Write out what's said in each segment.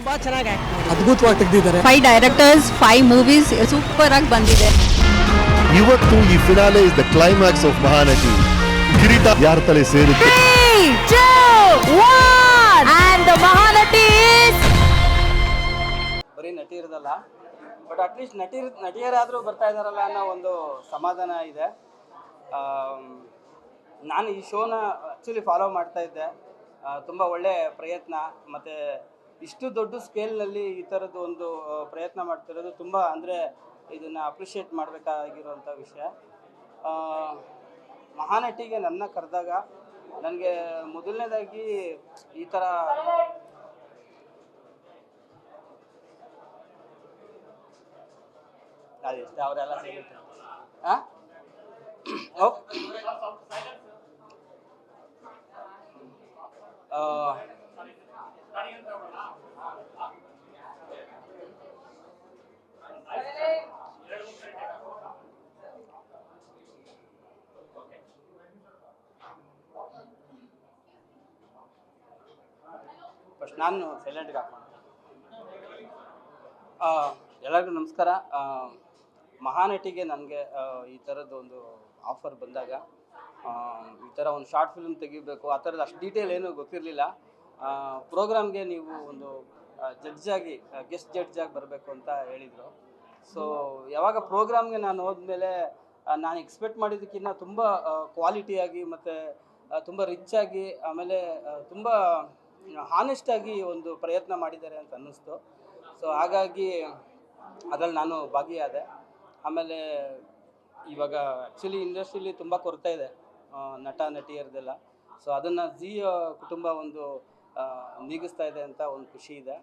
ತುಂಬಾ ಚೆನ್ನಾಗಿ ಅದ್ಭುತವಾಗಿ ತೆಗೆದಿದ್ದಾರೆ. 5 ಡೈರೆಕ್ಟರ್ಸ್ 5 ಮೂವೀಸ್ ಸೂಪರ್ ಆಗಿ ಬಂದಿದೆ. ಇವತ್ತು ಈ finale is the climax of Mahanati. ಕಿರೀಟ ಯಾರ ತಲೆ ಸೇರುತ್ತೆ? 3, 2, 1 and the ಮಹಾನಟಿ is ಬರೀ ನಟಿ ಇರೋದಲ್ಲ, ಬಟ್ ಅಟ್ಲೀಸ್ಟ್ ನಟಿಯರಾದರೂ ಬರ್ತಾ ಇದ್ದಾರಲ್ಲ ಅನ್ನೋ ಒಂದು ಸಮಾಧಾನ ಇದೆ. ನಾನು ಈ ಶೋನ ಆ್ಯಕ್ಚುಲಿ ಫಾಲೋ ಮಾಡ್ತಾ ಇದ್ದೆ. ತುಂಬ ಒಳ್ಳೆ ಪ್ರಯತ್ನ, ಮತ್ತು ಇಷ್ಟು ದೊಡ್ಡ ಸ್ಕೇಲ್ನಲ್ಲಿ ಈ ಥರದ್ದು ಒಂದು ಪ್ರಯತ್ನ ಮಾಡ್ತಿರೋದು ತುಂಬ, ಅಂದರೆ ಇದನ್ನು ಅಪ್ರಿಷಿಯೇಟ್ ಮಾಡಬೇಕಾಗಿರುವಂಥ ವಿಷಯ. ಮಹಾನಟಿಗೆ ನನ್ನ ಕರೆದಾಗ ನನಗೆ ಮೊದಲನೇದಾಗಿ ಈ ಥರ ಅದಿಷ್ಟೇ ಅವರೆಲ್ಲ ಸಿಗುತ್ತೆ. ಹಾಂ ಫಸ್ಟ್ ನಾನು ಸೈಲೆಂಟ್ಗೆ ಹಾಕೋಣ. ಎಲ್ಲರಿಗೂ ನಮಸ್ಕಾರ. ಮಹಾನಟಿಗೆ ನನಗೆ ಈ ಥರದ್ದು ಒಂದು ಆಫರ್ ಬಂದಾಗ ಈ ಥರ ಒಂದು ಶಾರ್ಟ್ ಫಿಲ್ಮ್ ತೆಗಿಬೇಕು, ಆ ಥರದ್ದು ಅಷ್ಟು ಡೀಟೇಲ್ ಏನೂ ಗೊತ್ತಿರಲಿಲ್ಲ. ಪ್ರೋಗ್ರಾಮ್ಗೆ ನೀವು ಒಂದು ಜಡ್ಜಾಗಿ ಗೆಸ್ಟ್ ಜಡ್ಜಾಗಿ ಬರಬೇಕು ಅಂತ ಹೇಳಿದರು. ಸೊ ಯಾವಾಗ ಪ್ರೋಗ್ರಾಮ್ಗೆ ನಾನು ಹೋದ್ಮೇಲೆ ನಾನು ಎಕ್ಸ್ಪೆಕ್ಟ್ ಮಾಡಿದ್ದಕ್ಕಿಂತ ತುಂಬ ಕ್ವಾಲಿಟಿಯಾಗಿ ಮತ್ತು ತುಂಬ ರಿಚ್ಚಾಗಿ, ಆಮೇಲೆ ತುಂಬ ಹಾನೆಸ್ಟಾಗಿ ಒಂದು ಪ್ರಯತ್ನ ಮಾಡಿದ್ದಾರೆ ಅಂತ ಅನ್ನಿಸ್ತು. ಸೊ ಹಾಗಾಗಿ ಅದರಲ್ಲಿ ನಾನು ಭಾಗಿಯಾದೆ. ಆಮೇಲೆ ಇವಾಗ ಆ್ಯಕ್ಚುಲಿ ಇಂಡಸ್ಟ್ರಿಲಿ ತುಂಬ ಕೊರತೆ ಇದೆ ನಟ ನಟಿಯರದೆಲ್ಲ. ಸೊ ಅದನ್ನು ಝೀ ಕುಟುಂಬ ಒಂದು ನೀಗಿಸ್ತಾ ಇದೆ ಅಂತ ಒಂದು ಖುಷಿ ಇದೆ.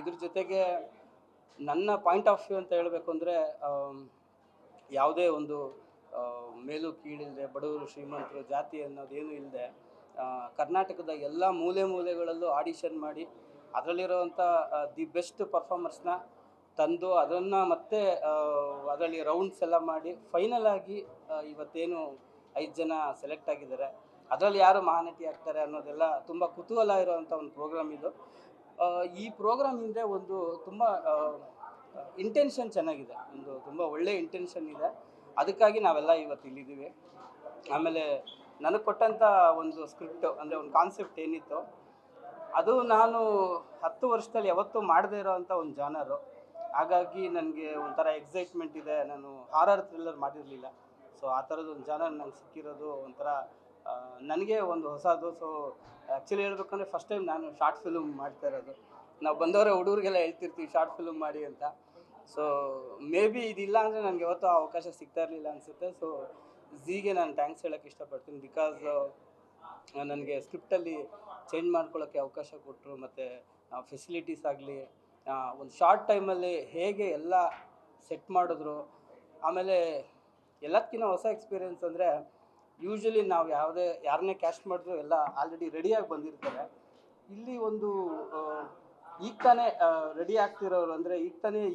ಇದ್ರ ಜೊತೆಗೆ ನನ್ನ ಪಾಯಿಂಟ್ ಆಫ್ ವ್ಯೂ ಅಂತ ಹೇಳಬೇಕು ಅಂದರೆ, ಯಾವುದೇ ಒಂದು ಮೇಲು ಕೀಳಿಲ್ಲದೆ, ಬಡವರು ಶ್ರೀಮಂತರು ಜಾತಿ ಅನ್ನೋದೇನು ಇಲ್ಲದೆ, ಕರ್ನಾಟಕದ ಎಲ್ಲ ಮೂಲೆಗಳಲ್ಲೂ ಆಡಿಷನ್ ಮಾಡಿ ಅದರಲ್ಲಿರೋವಂಥ ದಿ ಬೆಸ್ಟ್ ಪರ್ಫಾರ್ಮರ್ಸ್ನ ತಂದು ಅದನ್ನು ಮತ್ತೆ ಅದರಲ್ಲಿ ರೌಂಡ್ಸ್ ಎಲ್ಲ ಮಾಡಿ ಫೈನಲ್ ಆಗಿ ಇವತ್ತೇನು 5 ಜನ ಸೆಲೆಕ್ಟ್ ಆಗಿದ್ದಾರೆ. ಅದರಲ್ಲಿ ಯಾರು ಮಹಾನಟಿ ಆಗ್ತಾರೆ ಅನ್ನೋದೆಲ್ಲ ತುಂಬ ಕುತೂಹಲ ಇರೋವಂಥ ಒಂದು ಪ್ರೋಗ್ರಾಮ್ ಇದು. ಈ ಪ್ರೋಗ್ರಾಮ್ ಹಿಂದೆ ಒಂದು ತುಂಬ ಇಂಟೆನ್ಷನ್ ಚೆನ್ನಾಗಿದೆ, ಒಂದು ತುಂಬ ಒಳ್ಳೆಯ ಇಂಟೆನ್ಷನ್ ಇದೆ. ಅದಕ್ಕಾಗಿ ನಾವೆಲ್ಲ ಇವತ್ತು ಇಲ್ಲಿದ್ದೀವಿ. ಆಮೇಲೆ ನನಗೆ ಕೊಟ್ಟಂಥ ಒಂದು ಸ್ಕ್ರಿಪ್ಟು, ಅಂದರೆ ಒಂದು ಕಾನ್ಸೆಪ್ಟ್ ಏನಿತ್ತು, ಅದು ನಾನು 10 ವರ್ಷದಲ್ಲಿ ಯಾವತ್ತೂ ಮಾಡದೇ ಇರೋವಂಥ ಒಂದು ಜಾನರು. ಹಾಗಾಗಿ ನನಗೆ ಒಂಥರ ಎಕ್ಸೈಟ್ಮೆಂಟ್ ಇದೆ. ನಾನು ಹಾರರ್ ಥ್ರಿಲ್ಲರ್ ಮಾಡಿರಲಿಲ್ಲ. ಸೊ ಆ ಥರದ್ದು ಒಂದು ಜಾನರ್ ನಂಗೆ ಸಿಕ್ಕಿರೋದು ಒಂಥರ ನನಗೆ ಒಂದು ಹೊಸದು. ಸೊ ಆ್ಯಕ್ಚುಲಿ ಹೇಳ್ಬೇಕಂದ್ರೆ ಫಸ್ಟ್ ಟೈಮ್ ನಾನು ಶಾರ್ಟ್ ಫಿಲ್ಮ್ ಮಾಡ್ತಾ ಇರೋದು. ನಾವು ಬಂದವರೇ ಹುಡುಗರಿಗೆಲ್ಲ ಹೇಳ್ತಿರ್ತೀವಿ ಶಾರ್ಟ್ ಫಿಲ್ಮ್ ಮಾಡಿ ಅಂತ. ಸೊ ಮೇ ಬಿ ಇದಿಲ್ಲ ಅಂದರೆ ನನಗೆ ಯಾವತ್ತೂ ಆ ಅವಕಾಶ ಸಿಗ್ತಾ ಇರಲಿಲ್ಲ ಅನಿಸುತ್ತೆ. ಸೊ ಝೀಗೆ ನಾನು ಥ್ಯಾಂಕ್ಸ್ ಹೇಳೋಕ್ಕೆ ಇಷ್ಟಪಡ್ತೀನಿ. ಬಿಕಾಸ್ ನನಗೆ ಸ್ಕ್ರಿಪ್ಟಲ್ಲಿ ಚೇಂಜ್ ಮಾಡ್ಕೊಳ್ಳೋಕ್ಕೆ ಅವಕಾಶ ಕೊಟ್ಟರು, ಮತ್ತು ಫೆಸಿಲಿಟೀಸ್ ಆಗಲಿ, ಒಂದು ಶಾರ್ಟ್ ಟೈಮಲ್ಲಿ ಹೇಗೆ ಎಲ್ಲ ಸೆಟ್ ಮಾಡಿದ್ರು. ಆಮೇಲೆ ಎಲ್ಲದಕ್ಕಿಂತ ಹೊಸ ಎಕ್ಸ್ಪೀರಿಯೆನ್ಸ್ ಅಂದರೆ, ಯೂಶ್ವಲಿ ನಾವು ಯಾರನ್ನೇ ಕ್ಯಾಸ್ಟ್ ಮಾಡಿದ್ರು ಎಲ್ಲ ಆಲ್ರೆಡಿ ರೆಡಿಯಾಗಿ ಬಂದಿರ್ತಾರೆ. ಇಲ್ಲಿ ಒಂದು ಈಗ ತಾನೇ ರೆಡಿ ಆಗ್ತಿರೋರು, ಅಂದರೆ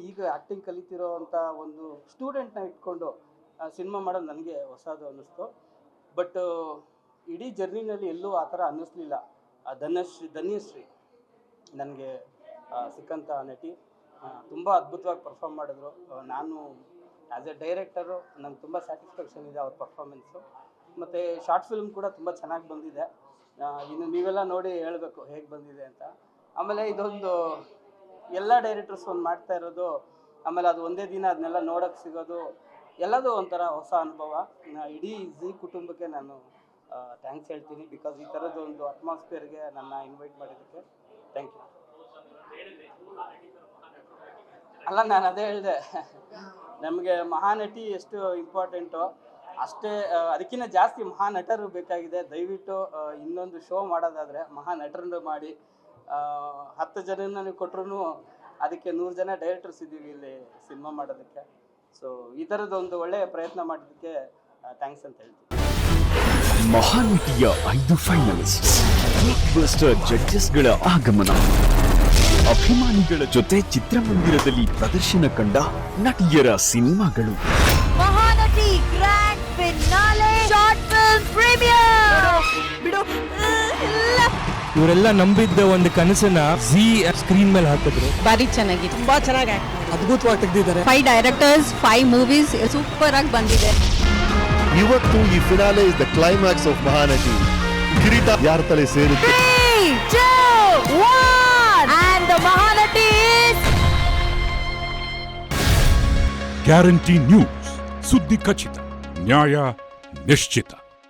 ಈಗ ಆ್ಯಕ್ಟಿಂಗ್ ಕಲಿತಿರೋ ಅಂಥ ಒಂದು ಸ್ಟೂಡೆಂಟ್ನ ಇಟ್ಕೊಂಡು ಸಿನಿಮಾ ಮಾಡೋದು ನನಗೆ ಹೊಸದು ಅನ್ನಿಸ್ತು. ಬಟ್ ಇಡೀ ಜರ್ನಿನಲ್ಲಿ ಎಲ್ಲೂ ಆ ಥರ ಅನ್ನಿಸ್ಲಿಲ್ಲ. ಧನ್ಯಶ್ರೀ ನನಗೆ ಸಿಕ್ಕಂಥ ನಟಿ ತುಂಬ ಅದ್ಭುತವಾಗಿ ಪರ್ಫಾರ್ಮ್ ಮಾಡಿದ್ರು. ನಾನು ಆ್ಯಸ್ ಎ ಡೈರೆಕ್ಟರು ನನಗೆ ತುಂಬ ಸ್ಯಾಟಿಸ್ಫ್ಯಾಕ್ಷನ್ ಇದೆ ಅವ್ರ ಪರ್ಫಾರ್ಮೆನ್ಸು. ಮತ್ತು ಶಾರ್ಟ್ ಫಿಲ್ಮ್ ಕೂಡ ತುಂಬ ಚೆನ್ನಾಗಿ ಬಂದಿದೆ. ಇನ್ನು ನೀವೆಲ್ಲ ನೋಡಿ ಹೇಳಬೇಕು ಹೇಗೆ ಬಂದಿದೆ ಅಂತ. ಆಮೇಲೆ ಇದೊಂದು ಎಲ್ಲ ಡೈರೆಕ್ಟರ್ಸ್ ಒಂದು ಮಾಡ್ತಾ ಇರೋದು, ಆಮೇಲೆ ಅದು ಒಂದೇ ದಿನ ಅದನ್ನೆಲ್ಲ ನೋಡೋಕ್ಕೆ ಸಿಗೋದು, ಎಲ್ಲದೂ ಒಂಥರ ಹೊಸ ಅನುಭವ. ಇಡೀ ಝೀ ಕುಟುಂಬಕ್ಕೆ ನಾನು ಥ್ಯಾಂಕ್ಸ್ ಹೇಳ್ತೀನಿ. ಬಿಕಾಸ್ ಈ ಥರದ್ದು ಒಂದು ಅಟ್ಮಾಸ್ಫಿಯರ್ಗೆ ನನ್ನ ಇನ್ವೈಟ್ ಮಾಡಿದ್ದಕ್ಕೆ ಥ್ಯಾಂಕ್ ಯು. ಅಲ್ಲ, ನಾನು ಅದೇ ಹೇಳಿದೆ, ನಮಗೆ ಮಹಾನಟಿ ಎಷ್ಟು ಇಂಪಾರ್ಟೆಂಟು ಅಷ್ಟೇ, ಅದಕ್ಕಿಂತ ಜಾಸ್ತಿ ಮಹಾನಟರು ಬೇಕಾಗಿದೆ. ದಯವಿಟ್ಟು ಇನ್ನೊಂದು ಶೋ ಮಾಡೋದಾದರೆ ಮಹಾನಟರನ್ನು ಮಾಡಿ. 10 ಜನನ ನೀವು ಕೊಟ್ಟರು ಅದಕ್ಕೆ 100 ಜನ ಡೈರೆಕ್ಟರ್ಸ್ ಇದ್ದೀವಿ ಇಲ್ಲಿ ಸಿನಿಮಾ ಮಾಡೋದಕ್ಕೆ. ಸೊ ಈ ಥರದ್ದೊಂದು ಒಳ್ಳೆಯ ಪ್ರಯತ್ನ ಮಾಡೋದಕ್ಕೆ ಥ್ಯಾಂಕ್ಸ್ ಅಂತ ಹೇಳ್ತೀನಿ. ಮಹಾನಟಿಯ 5 ಫೈನಲಿಸ್ಟ್, ಬ್ಲಾಕ್ಬಸ್ಟರ್ ಜಡ್ಜಸ್ಗಳ ಆಗಮನ, ಅಭಿಮಾನಿಗಳ ಜೊತೆ ಚಿತ್ರಮಂದಿರದಲ್ಲಿ ಪ್ರದರ್ಶನ ಕಂಡ ನಟಿಯರ ಸಿನಿಮಾಗಳು, Mahanati grand finale short film premiere. ಬಿಡು ಇಲ್ಲ ಇವರೆಲ್ಲ ನಂಬಿದ್ದ ಒಂದು ಕನಸನ್ನ ಜಿ ಸ್ಕ್ರೀನ್ ಮೇಲೆ ಹಾಕಿದ್ರು. ಬಾರಿ ಚೆನ್ನಾಗಿದೆ, ತುಂಬಾ ಚೆನ್ನಾಗಿ ಅದ್ಭುತವಾಗಿ ತೆಗೆದಿದ್ದಾರೆ. 5 ಡೈರೆಕ್ಟರ್ಸ್, 5 ಮೂವೀಸ್ ಸೂಪರ್ ಆಗಿ ಬಂದಿದೆ. ಇವತ್ತು ಈ finale is the climax of Mahanati. ಕಿರೀಟ ಯಾರ ತಲೆ ಸೇರುತ್ತೆ? 3, 2, 1 and the Mahanati is guarantee news, ಸುದ್ದಿ ಖಚಿತ, ನ್ಯಾಯ ನಿಶ್ಚಿತ.